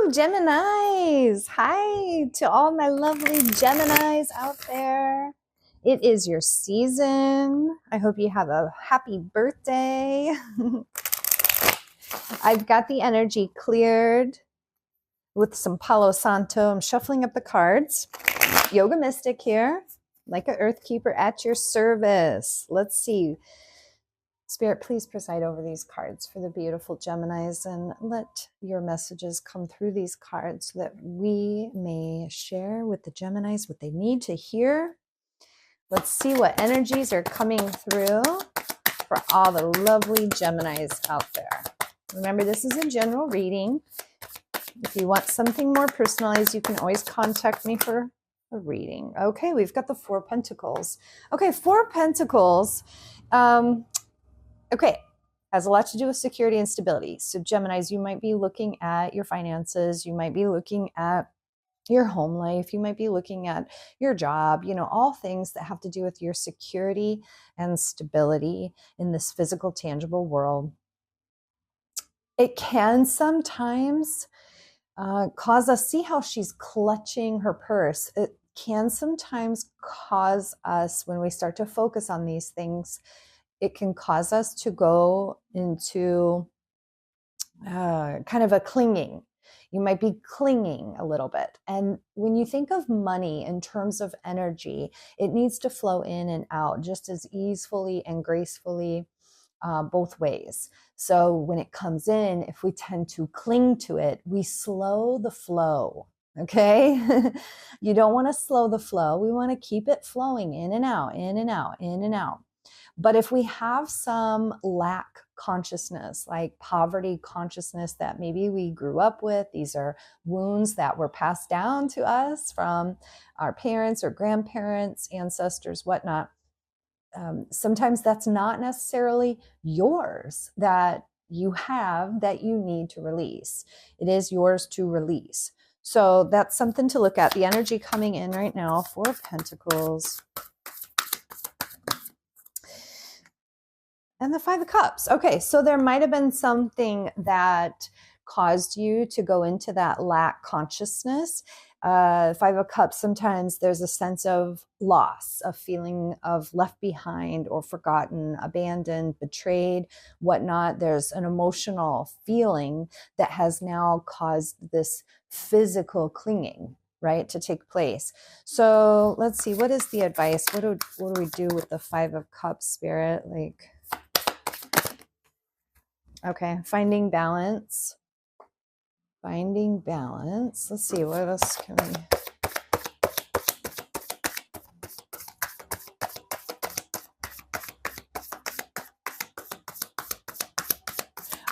Geminis. Hi to all my lovely Geminis out there. It is your season. I hope you have a happy birthday. I've got the energy cleared with some Palo Santo. I'm shuffling up the cards. Yoga Mystic here, like an Earth Keeper at your service. Let's see. Spirit, please preside over these cards for the beautiful Geminis and let your messages come through these cards so that we may share with the Geminis what they need to hear. Let's see what energies are coming through for all the lovely Geminis out there. Remember, this is a general reading. If you want something more personalized, you can always contact me for a reading. Okay, we've got the Four of Pentacles. Okay, Four of Pentacles. Okay, has a lot to do with security and stability. So Geminis, you might be looking at your finances. You might be looking at your home life. You might be looking at your job, all things that have to do with your security and stability in this physical, tangible world. It can sometimes cause us, see how she's clutching her purse. It can sometimes cause us, when we start to focus on these things, it can cause us to go into kind of a clinging. You might be clinging a little bit. And when you think of money in terms of energy, it needs to flow in and out just as easily and gracefully both ways. So when it comes in, if we tend to cling to it, we slow the flow. Okay. You don't want to slow the flow. We want to keep it flowing in and out, in and out, in and out. But if we have some lack consciousness, like poverty consciousness that maybe we grew up with, these are wounds that were passed down to us from our parents or grandparents, ancestors, whatnot. Sometimes that's not necessarily yours that you have that you need to release. It is yours to release. So that's something to look at. The energy coming in right now, Four of Pentacles. And the Five of Cups. Okay, so there might have been something that caused you to go into that lack consciousness. Five of Cups, sometimes there's a sense of loss, a feeling of left behind or forgotten, abandoned, betrayed, whatnot. There's an emotional feeling that has now caused this physical clinging, right, to take place. So let's see, what is the advice? What do we do with the Five of Cups, Spirit? Okay, finding balance. Finding balance. Let's see, what else can we...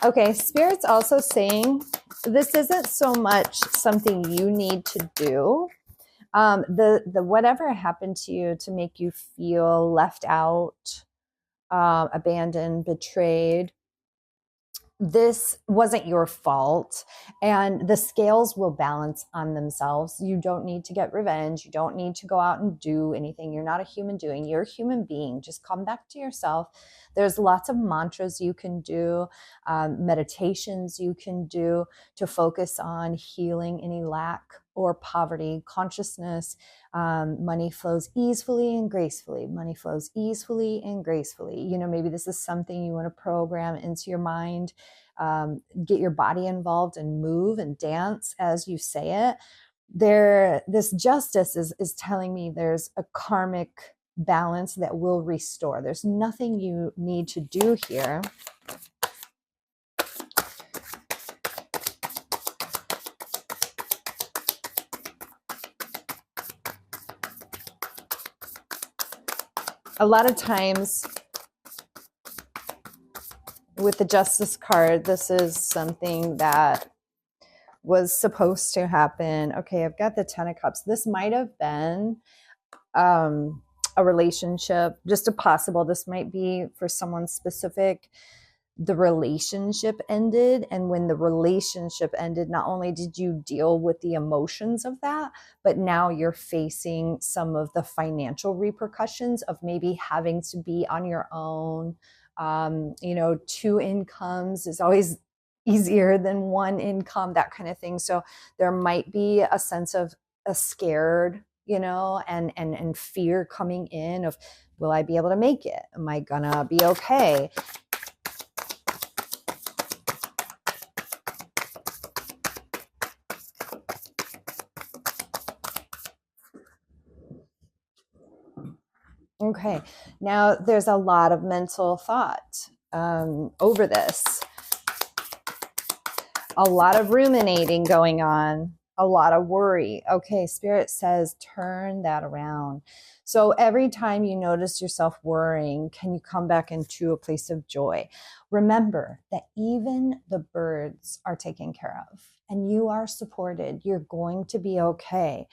Okay, Spirit's also saying this isn't so much something you need to do. The whatever happened to you to make you feel left out, abandoned, betrayed, this wasn't your fault, and the scales will balance on themselves. You don't need to get revenge. You don't need to go out and do anything. You're not a human doing. You're a human being. Just come back to yourself. There's lots of mantras you can do, meditations you can do to focus on healing any lack or poverty consciousness. Money flows easily and gracefully. Money flows easily and gracefully. Maybe this is something you want to program into your mind. Get your body involved and move and dance as you say it. This justice is telling me there's a karmic balance that will restore. There's nothing you need to do here. A lot of times with the Justice card, this is something that was supposed to happen. Okay, I've got the Ten of Cups. This might have been a relationship, just a possible. This might be for someone specific. The relationship ended, and when the relationship ended, not only did you deal with the emotions of that, but now you're facing some of the financial repercussions of maybe having to be on your own. Two incomes is always easier than one income, that kind of thing. So there might be a sense of a scared, and fear coming in of, will I be able to make it? Am I gonna be okay? Okay, now there's a lot of mental thought over this, a lot of ruminating going on, a lot of worry. Okay, Spirit says turn that around. So every time you notice yourself worrying, can you come back into a place of joy? Remember that even the birds are taken care of and you are supported. You're going to be okay.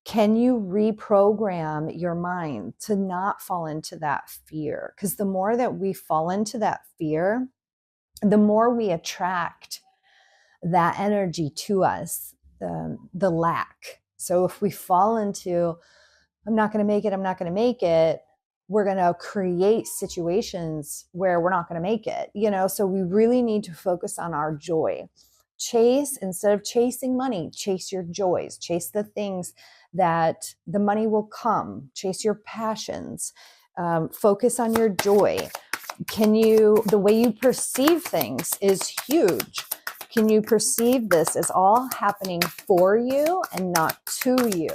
Can you reprogram your mind to not fall into that fear? Because the more that we fall into that fear, the more we attract that energy to us, the lack. So if we fall into, I'm not going to make it, I'm not going to make it, we're going to create situations where we're not going to make it, so we really need to focus on our joy. Chase, instead of chasing money, chase your joys, chase the things that the money will come, chase your passions, focus on your joy. The way you perceive things is huge. Can you perceive this as all happening for you and not to you?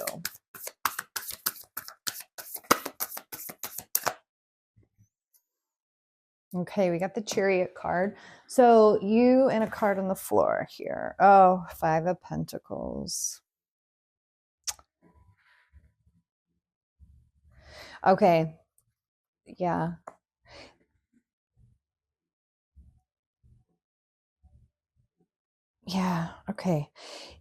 Okay, we got the Chariot card. So you and a card on the floor here. Oh, 5 of Pentacles. Okay. Yeah. Yeah. Okay.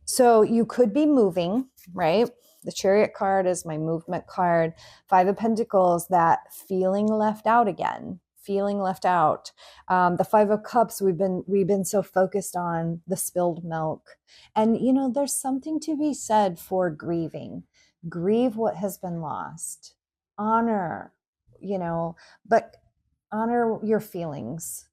So you could be moving, right? The Chariot card is my movement card. 5 of Pentacles, that feeling left out again, feeling left out. The 5 of Cups, we've been so focused on the spilled milk. And, there's something to be said for grieving. Grieve what has been lost. Honor, but honor your feelings.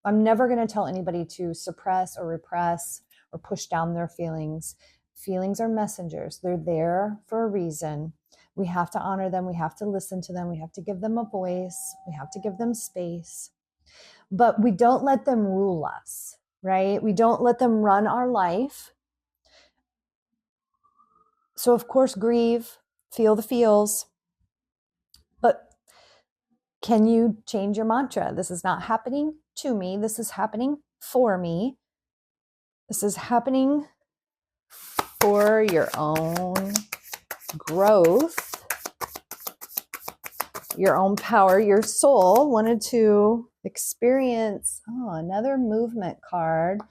I'm never going to tell anybody to suppress or repress or push down their feelings. Feelings are messengers. They're there for a reason. We have to honor them. We have to listen to them. We have to give them a voice. We have to give them space. But we don't let them rule us, right? We don't let them run our life. So, of course, grieve, feel the feels. But can you change your mantra? This is not happening to me. This is happening for me. This is happening for your own growth, your own power. Your soul wanted to experience, another movement card,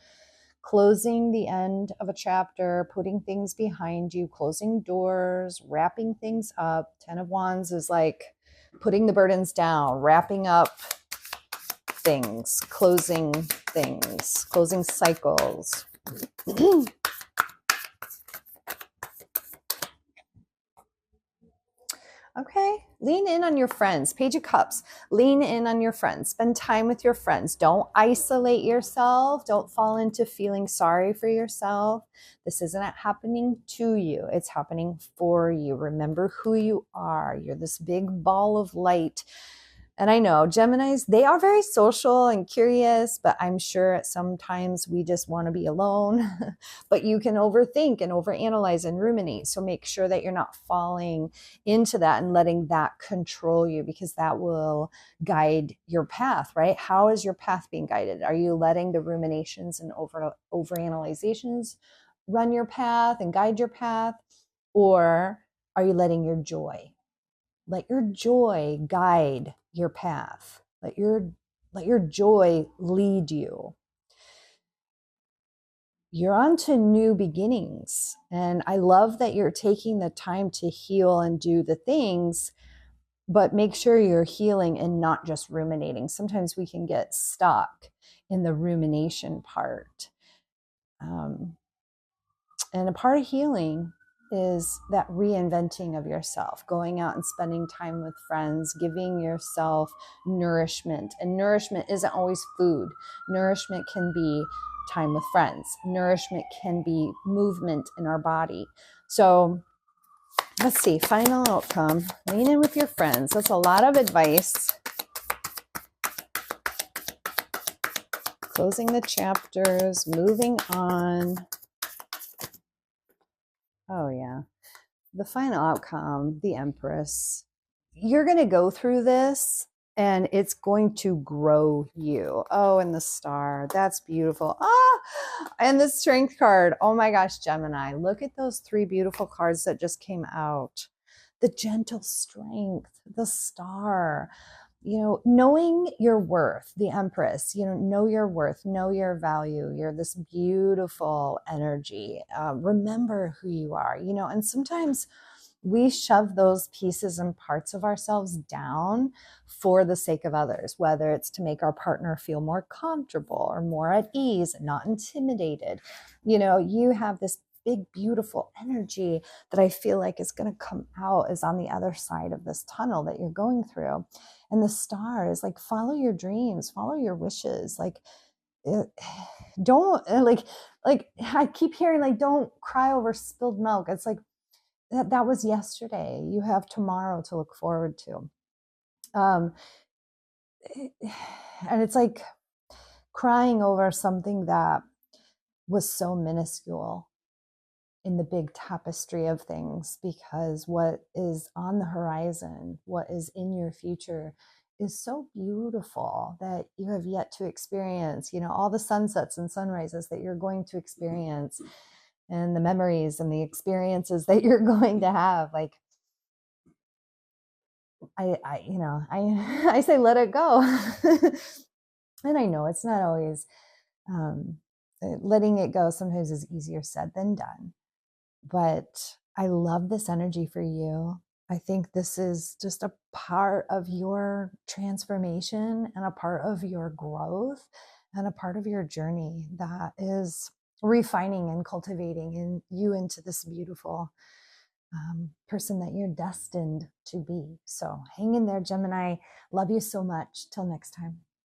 closing the end of a chapter, putting things behind you, closing doors, wrapping things up. 10 of Wands is like putting the burdens down, wrapping up things, closing cycles. Okay, lean in on your friends. Page of Cups, lean in on your friends. Spend time with your friends. Don't isolate yourself. Don't fall into feeling sorry for yourself. This isn't happening to you. It's happening for you. Remember who you are. You're this big ball of light. And I know Geminis, they are very social and curious, but I'm sure sometimes we just want to be alone. But you can overthink and overanalyze and ruminate. So make sure that you're not falling into that and letting that control you, because that will guide your path, right? How is your path being guided? Are you letting the ruminations and overanalyzations run your path and guide your path? Or are you letting your joy? Let your joy guide your path. Let your joy lead you. You're on to new beginnings. And I love that you're taking the time to heal and do the things, but make sure you're healing and not just ruminating. Sometimes we can get stuck in the rumination part. And a part of healing is that reinventing of yourself, going out and spending time with friends, giving yourself nourishment. And nourishment isn't always food. Nourishment can be time with friends. Nourishment can be movement in our body. So let's see, final outcome, lean in with your friends. That's a lot of advice. Closing the chapters, moving on. Oh yeah. The final outcome, the Empress. You're going to go through this and it's going to grow you. Oh, and the Star. That's beautiful. Ah, and the Strength card. Oh my gosh, Gemini. Look at those 3 beautiful cards that just came out. The Gentle Strength, the Star. Knowing your worth, the Empress, know your worth, know your value. You're this beautiful energy. Remember who you are, and sometimes we shove those pieces and parts of ourselves down for the sake of others, whether it's to make our partner feel more comfortable or more at ease and not intimidated. You have this big, beautiful energy that I feel like is going to come out is on the other side of this tunnel that you're going through. And the Star is like, follow your dreams, follow your wishes. Like, don't like I keep hearing, like, don't cry over spilled milk. It's like, that was yesterday. You have tomorrow to look forward to. And it's like crying over something that was so minuscule in the big tapestry of things, because what is on the horizon, what is in your future, is so beautiful that you have yet to experience. All the sunsets and sunrises that you're going to experience, and the memories and the experiences that you're going to have. Like, I say, let it go. And I know it's not always, letting it go sometimes is easier said than done. But I love this energy for you. I think this is just a part of your transformation and a part of your growth and a part of your journey that is refining and cultivating in you into this beautiful person that you're destined to be. So hang in there, Gemini. Love you so much. Till next time.